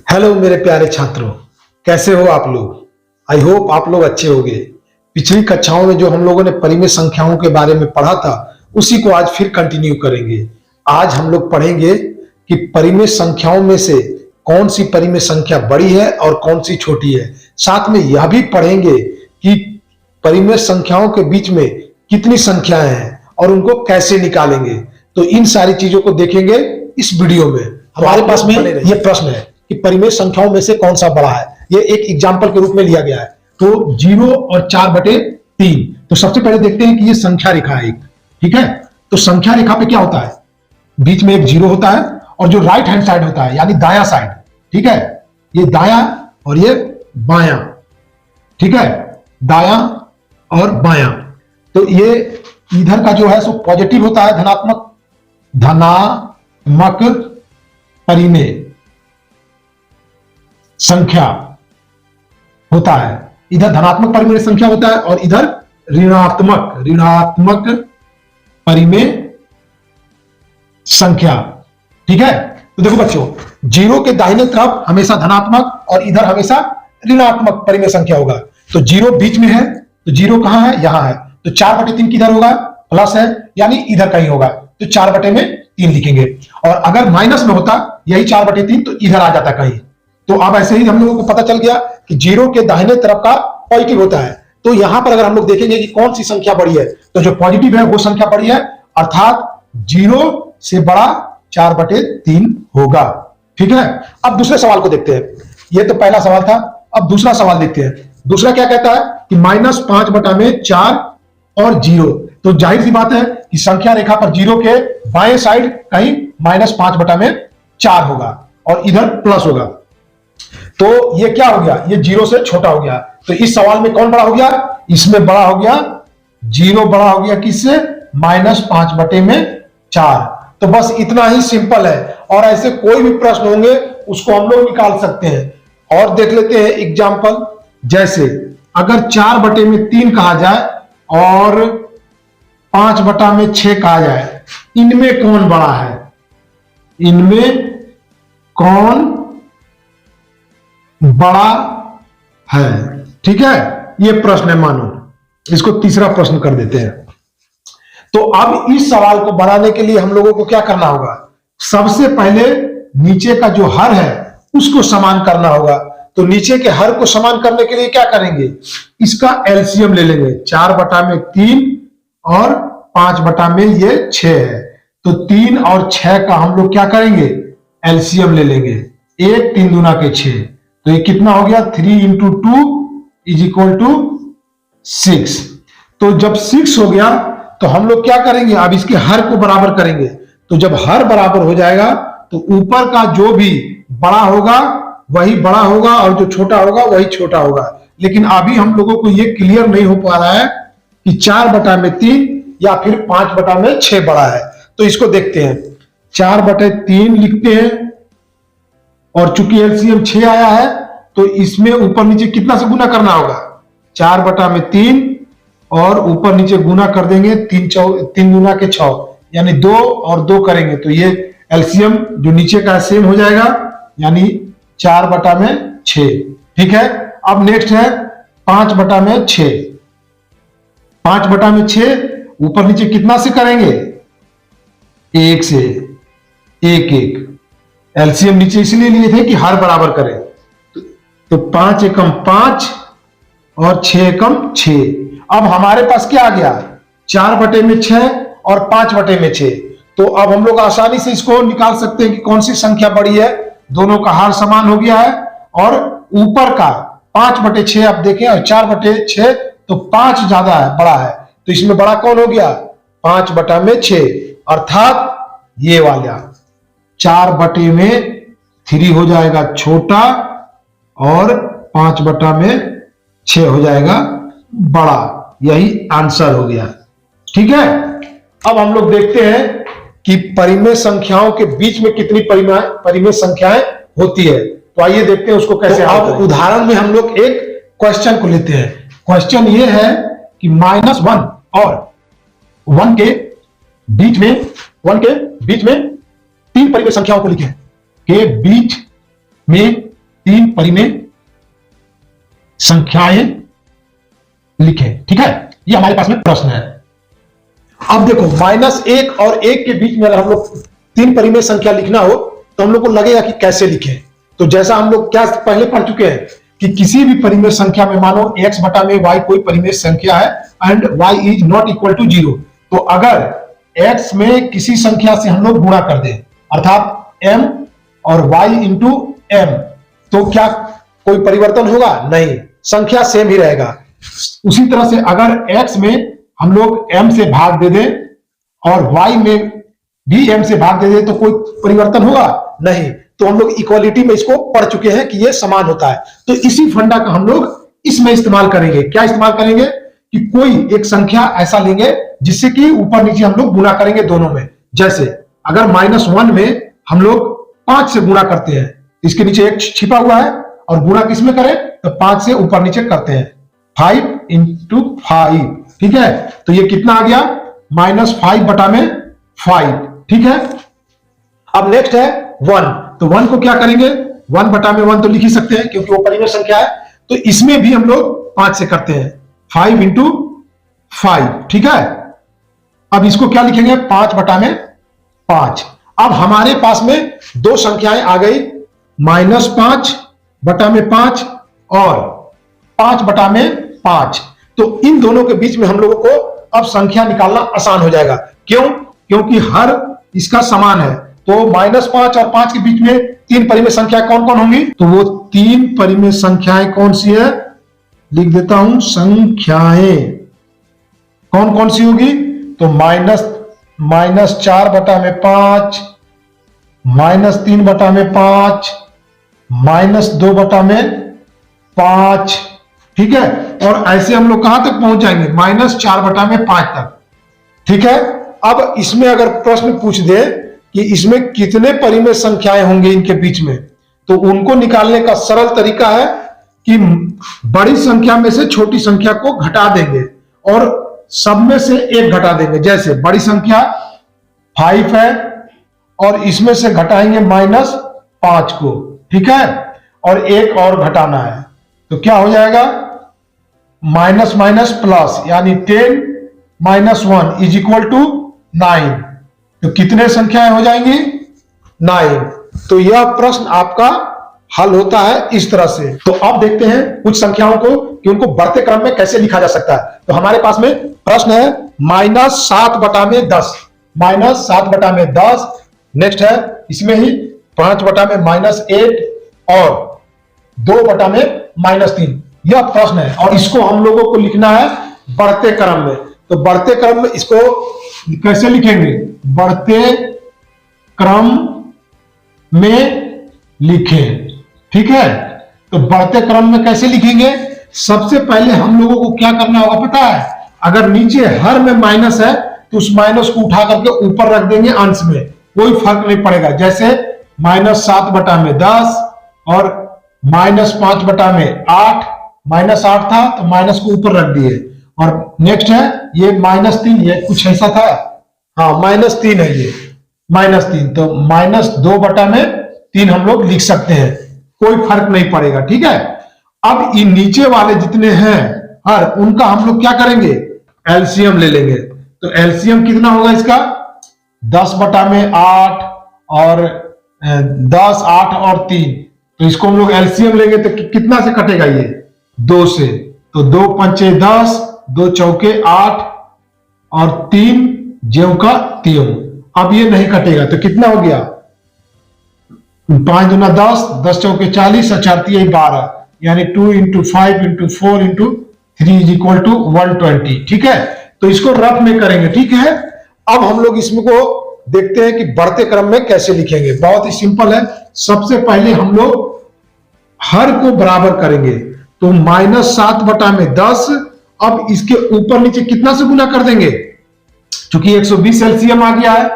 Hello मेरे प्यारे छात्रों, कैसे हो आप लोग। आई होप आप लोग अच्छे होंगे। पिछली कक्षाओं में जो हम लोगों ने परिमेय संख्याओं के बारे में पढ़ा था उसी को आज फिर कंटिन्यू करेंगे। आज हम लोग पढ़ेंगे कि परिमेय संख्याओं में से कौन सी परिमेय संख्या बड़ी है और कौन सी छोटी है। साथ में यह भी पढ़ेंगे कि परिमेय संख्याओं के बीच में कितनी संख्याएं हैं और उनको कैसे निकालेंगे। तो इन सारी चीजों को देखेंगे इस वीडियो में। हमारे पास में ये प्रश्न है कि परिमेय संख्याओं में से कौन सा बड़ा है। ये एक एग्जाम्पल के रूप में लिया गया है। तो 0 और 4/3। तो सबसे पहले देखते हैं कि ये संख्या रेखा है एक, ठीक है। तो संख्या रेखा पे क्या होता है, बीच में एक 0 होता है और जो राइट हैंड साइड होता है यानी दायां साइड, ठीक है, ये दायां और ये बायां, ठीक है, दायां और बायां। तो ये इधर का जो है सो पॉजिटिव होता है, धनात्मक परिमेय संख्या होता है। इधर धनात्मक परिमेय संख्या होता है और इधर ऋणात्मक परिमेय संख्या, ठीक है। तो देखो बच्चों, 0 के दाहिने तरफ हमेशा धनात्मक और इधर हमेशा ऋणात्मक परिमेय संख्या होगा। तो 0 बीच में है, तो 0 कहां है, यहां है। तो 4/3 किधर होगा, प्लस है यानी इधर कहीं होगा, तो 4/3 लिखेंगे। और अगर माइनस में होता यही 4/3 तो इधर आ जाता कहीं। तो अब ऐसे ही हम लोगों को पता चल गया कि 0 के दाहिने तरफ का पॉजिटिव होता है। तो यहां पर अगर हम लोग देखेंगे कि कौन सी संख्या बड़ी है, तो जो पॉजिटिव है वो संख्या बड़ी है, अर्थात 0 से बड़ा 4/3 होगा, ठीक है। अब दूसरे सवाल को देखते हैं। ये तो पहला सवाल था। अब दूसरा सवाल देखते हैं। दूसरा क्या कहता है कि -5/4 और 0। तो जाहिर सी बात है कि संख्या रेखा पर 0 के बाएं साइड कहीं -5/4 होगा और इधर प्लस होगा। तो ये क्या हो गया, ये 0 से छोटा हो गया। तो इस सवाल में कौन बड़ा हो गया, इसमें बड़ा हो गया 0, बड़ा हो गया किससे, -5/4। तो बस इतना ही सिंपल है। और ऐसे कोई भी प्रश्न होंगे उसको हम लोग निकाल सकते हैं। और देख लेते हैं एग्जाम्पल। जैसे अगर 4/3 कहा जाए और 5/6 कहा जाए, इनमें कौन बड़ा है, इनमें कौन बड़ा है, ठीक है। ये प्रश्न है, मानो इसको तीसरा प्रश्न कर देते हैं। तो अब इस सवाल को बनाने के लिए हम लोगों को क्या करना होगा, सबसे पहले नीचे का जो हर है उसको समान करना होगा। तो नीचे के हर को समान करने के लिए क्या करेंगे, इसका एलसीएम ले लेंगे। 4/3 और 5/6 है। तो 3 और 6 का हम लोग क्या करेंगे, एलसीएम ले लेंगे। 1 3 दूना के 6। तो ये कितना हो गया, 3 × 2 = 6। तो जब 6 हो गया तो हम लोग क्या करेंगे, अब इसके हर को बराबर करेंगे। तो जब हर बराबर हो जाएगा तो ऊपर का जो भी बड़ा होगा वही बड़ा होगा और जो छोटा होगा वही छोटा होगा। लेकिन अभी हम लोगों को ये क्लियर नहीं हो पा रहा है कि 4/3 या फिर 5/6 बड़ा है। तो इसको देखते हैं। 4/3 लिखते हैं और चूंकि एलसीएम 6 आया है तो इसमें ऊपर नीचे कितना से गुना करना होगा, 4/3 और ऊपर नीचे गुना कर देंगे। 3 दूना के 6 यानी 2 और 2 करेंगे तो ये एलसीएम जो नीचे का सेम हो जाएगा यानी 4/6, ठीक है। अब नेक्स्ट है 5/6। 5/6 ऊपर नीचे कितना से करेंगे, 1 से। 1 1 एलसीएम नीचे इसलिए लिए थे कि हर बराबर करें। तो 5 एकम 5 और 6 एकम 6। अब हमारे पास क्या आ गया, 4/6 और 5/6। तो अब हम लोग आसानी से इसको निकाल सकते हैं कि कौन सी संख्या बड़ी है। दोनों का हर समान हो गया है और ऊपर का 5/6 आप देखें और 4/6 तो 5 ज्यादा है, बड़ा है। तो इसमें बड़ा कौन हो गया, 5/6, अर्थात ये वाला 4/3 हो जाएगा छोटा और 5/6 हो जाएगा बड़ा। यही आंसर हो गया, ठीक है। अब हम लोग देखते हैं कि परिमेय संख्याओं के बीच में कितनी परिमेय संख्याएं होती है। तो आइए देखते हैं उसको कैसे। तो अब उदाहरण में हम लोग एक क्वेश्चन को लेते हैं। क्वेश्चन ये है कि -1 और 1 के बीच में 3 परिमेय संख्याओं को लिखें। के बीच में 3 परिमेय संख्याएं लिखें। ठीक है, ये हमारे पास में प्रश्न है। अब देखो -1 और 1 के बीच में अगर हम लोग 3 परिमेय संख्या लिखना हो तो हम लोग को लगेगा कि कैसे लिखें। तो जैसा हम लोग क्या पहले पढ़ चुके हैं कि किसी भी परिमेय संख्या में मानो x बटा में y कोई परिमेय संख्या है and y is not equal to 0, तो अगर x में किसी संख्या से हम लोग गुणा कर दें अर्थात m और y इंटू m, तो क्या कोई परिवर्तन होगा? नहीं, संख्या सेम ही रहेगा। उसी तरह से अगर x में हम लोग m से भाग दे दें और y में भी m से भाग दे दें तो कोई परिवर्तन होगा? नहीं। तो हम लोग इक्वालिटी में इसको पढ़ चुके हैं कि ये समान होता है। तो इसी फंडा का हम लोग इसमें इस्तेमाल करेंगे। क्या इस्तेमाल करेंगे कि कोई एक संख्या ऐसा लेंगे जिससे कि ऊपर नीचे हम लोग गुणा करेंगे दोनों में। जैसे अगर -1 में हम लोग 5 से गुणा करते हैं, इसके नीचे 1 छिपा हुआ है और गुणा किसमें करें तो 5 से ऊपर नीचे करते हैं, 5 इंटू 5। ठीक है, तो ये कितना आ गया? -5 बटा में 5। ठीक है, अब नेक्स्ट है 1। तो 1 को क्या करेंगे? 1 बटा में 1 तो लिख ही सकते हैं क्योंकि वो परिमेय संख्या है। तो इसमें भी हम लोग 5 से करते हैं, 5 इंटू 5। ठीक है, अब इसको क्या लिखेंगे? 5 बटा में 5। अब हमारे पास में दो संख्याएं आ गई, -5 बटा में 5 और 5 बटा में 5। तो इन दोनों के बीच में हम लोगों को अब संख्या निकालना आसान हो जाएगा। क्यों? क्योंकि हर इसका समान है। तो -5 और 5 के बीच में 3 परिमेय संख्या कौन कौन होंगी? तो वो 3 परिमेय संख्याएं कौन सी है? लिख देता हूं, संख्याएं कौन कौन सी होगी? तो -4 बटा में 5, -3 बटा में 5, -2 बटा में 5। ठीक है, और ऐसे हम लोग कहां तक पहुंच जाएंगे? -4 बटा में 5 तक। ठीक है, अब इसमें अगर प्रश्न पूछ दे कि इसमें कितने परिमेय संख्याएं होंगे इनके बीच में, तो उनको निकालने का सरल तरीका है कि बड़ी संख्या में से छोटी संख्या को घटा देंगे और सब में से एक घटा देंगे। जैसे बड़ी संख्या 5 है और इसमें से घटाएंगे -5 को। ठीक है, और एक और घटाना है तो क्या हो जाएगा? माइनस माइनस प्लस, यानी 10 - 1 इज इक्वल टू 9। तो कितने संख्याएं हो जाएंगी? 9। तो यह प्रश्न आपका हल होता है इस तरह से। तो अब देखते हैं कुछ संख्याओं को कि उनको बढ़ते क्रम में कैसे लिखा जा सकता है। तो हमारे पास में प्रश्न है -7 बटा में 10, -7 बटा में 10। नेक्स्ट है इसमें ही 5 बटा में -8 और 2 बटा में -3। यह प्रश्न है और इसको हम लोगों को लिखना है बढ़ते क्रम में। तो बढ़ते क्रम में इसको कैसे लिखेंगे? बढ़ते क्रम में लिखें। ठीक है, तो बढ़ते क्रम में कैसे लिखेंगे? सबसे पहले हम लोगों को क्या करना होगा पता है? अगर नीचे हर में माइनस है तो उस माइनस को उठा करके ऊपर रख देंगे अंश में, कोई फर्क नहीं पड़ेगा। जैसे -7 बटा में 10 और -5 बटा में 8, -8 था तो माइनस को ऊपर रख दिए। और नेक्स्ट है ये -3, ये कुछ ऐसा था, हाँ -3 है ये, -3। तो -2 बटा में 3 हम लोग लिख सकते हैं, कोई फर्क नहीं पड़ेगा। ठीक है, अब इन नीचे वाले जितने हैं हर, उनका हम लोग क्या करेंगे? एलसीएम ले लेंगे। तो एलसीएम कितना होगा इसका? 10 बटा में 8 और 10, 8 और 3। तो इसको हम लोग एलसीएम लेंगे तो कितना से कटेगा ये? 2 से। तो 2 पंचे 10, 2 चौके 8 और 3 ज्यों का त्यों। अब ये नहीं कटेगा तो कितना हो गया? 5 दूना 10, 10 चौके 40 और 4 तिया 12, यानी 2 × 5 × 4 × 3 इज इक्वल टू 120। ठीक है, तो इसको रफ में करेंगे। ठीक है, अब हम लोग इसमें को देखते हैं कि बढ़ते क्रम में कैसे लिखेंगे। बहुत ही सिंपल है। सबसे पहले हम लोग हर को बराबर करेंगे। तो -7 बटा में 10, अब इसके ऊपर नीचे कितना से गुना कर देंगे? चूंकि 120 एलसीएम आ गया है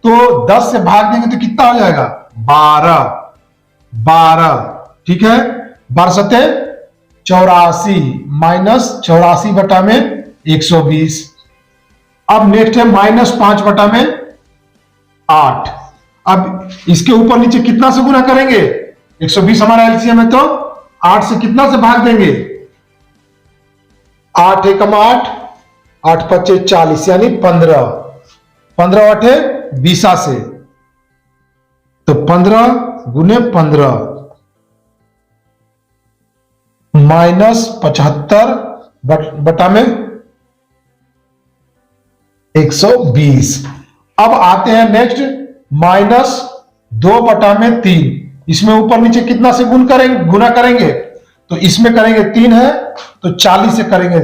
तो 10 से भाग देंगे तो कितना हो जाएगा? 12। ठीक है, 12 × 84 -84 बटा में 120। अब नेक्स्ट है -5 बटा में 8। अब इसके ऊपर नीचे कितना से गुना करेंगे? 120 हमारा एलसीएम है, तो 8 से कितना से भाग देंगे? 8 एकम 8, 8 पच्चे 40 यानी 15, 15 8 20 से, तो 15 गुने 15 माइनस 75 बटा में 120। अब आते हैं नेक्स्ट माइनस 2 बटा में 3। इसमें ऊपर नीचे कितना से गुना करेंगे? तो इसमें करेंगे 3 है तो 40 से करेंगे,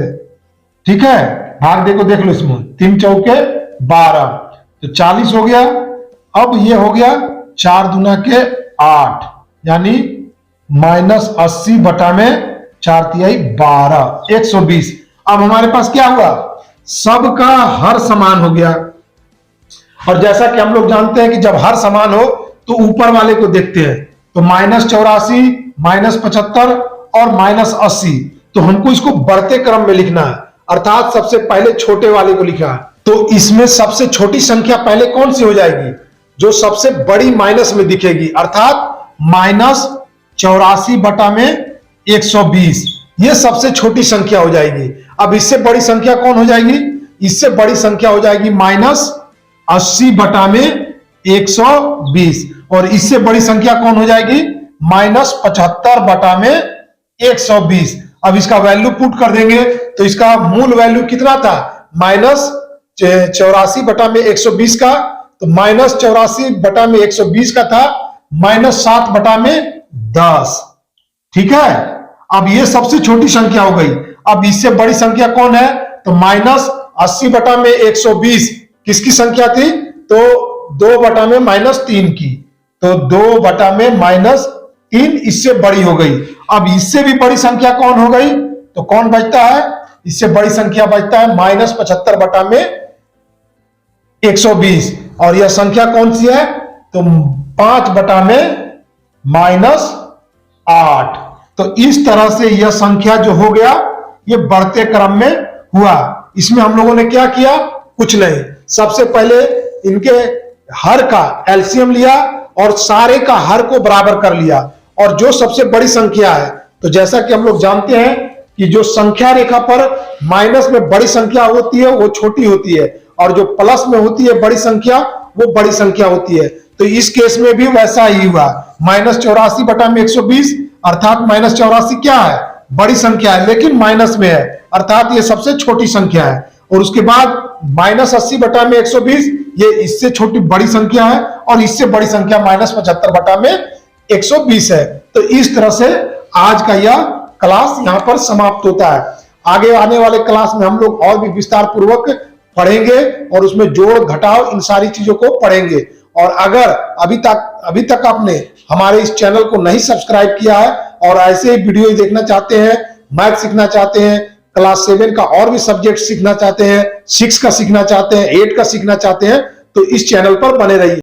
ठीक है। भाग देखो, देख लो, इसमें 3 चौके 12, तो 40 हो गया। अब ये हो गया 4 दूना के 8 यानी माइनस 80 बटा में 4 तिहाई 12, 120। अब हमारे पास क्या हुआ? सबका हर समान हो गया। और जैसा कि हम लोग जानते हैं कि जब हर समान हो तो ऊपर वाले को देखते हैं, तो -84, -75 और -80, तो हमको इसको बढ़ते क्रम में लिखना है, अर्थात सबसे पहले छोटे वाले को लिखा है। तो इसमें सबसे छोटी संख्या पहले कौन सी हो जाएगी? जो सबसे बड़ी माइनस में दिखेगी, अर्थात -84 बटा में 120, ये सबसे छोटी संख्या हो जाएगी। अब इससे बड़ी संख्या कौन हो जाएगी? इससे बड़ी संख्या हो जाएगी -80 बटा में 120, और इससे बड़ी संख्या कौन हो जाएगी? -75 बटा में 120। अब इसका वैल्यू पुट कर देंगे तो इसका मूल वैल्यू कितना था? -84 बटा में 120 का, तो -84 बटा में 120 का था -7 बटा में 10, ठीक है। अब ये सबसे छोटी संख्या हो गई। अब इससे बड़ी संख्या कौन है? तो -80 बटा में 120 किसकी संख्या थी? तो 2 बटा में -3 की, तो 2 बटा में -3 इससे बड़ी हो गई। अब इससे भी बड़ी संख्या कौन हो गई? तो कौन बचता है? इससे बड़ी संख्या बचता है -75 बटा में 120, और यह संख्या कौन सी है? तो 5 बटा में -8। तो इस तरह से यह संख्या जो हो गया ये बढ़ते क्रम में हुआ। इसमें हम लोगों ने क्या किया? कुछ नहीं, सबसे पहले इनके हर का एलसीएम लिया और सारे का हर को बराबर कर लिया, और जो सबसे बड़ी संख्या है, तो जैसा कि हम लोग जानते हैं कि जो संख्या रेखा पर माइनस में बड़ी संख्या होती है वो छोटी होती है, और जो प्लस में होती है बड़ी संख्या वो बड़ी संख्या होती है। तो इस केस में भी वैसा ही हुआ, -84 बटा में 120, अर्थात -84 क्या है? बड़ी संख्या है लेकिन माइनस में है, अर्थात ये सबसे छोटी संख्या है। और उसके बाद -80 बटा में 120, ये इससे छोटी बड़ी संख्या है, और इससे बड़ी संख्या -75 बटा में 120 है। तो इस तरह से आज का यह क्लास यहाँ पर समाप्त होता है। आगे आने वाले क्लास में हम लोग और भी विस्तार पूर्वक पढ़ेंगे और उसमें जोड़ घटाव इन सारी चीजों को पढ़ेंगे। और अगर अभी तक आपने हमारे इस चैनल को नहीं सब्सक्राइब किया है और ऐसे ही वीडियो देखना चाहते हैं, मैथ सीखना चाहते हैं, क्लास 7 का और भी सब्जेक्ट सीखना चाहते हैं, 6 का सीखना चाहते हैं, 8 का सीखना चाहते हैं, तो इस चैनल पर बने रहिए।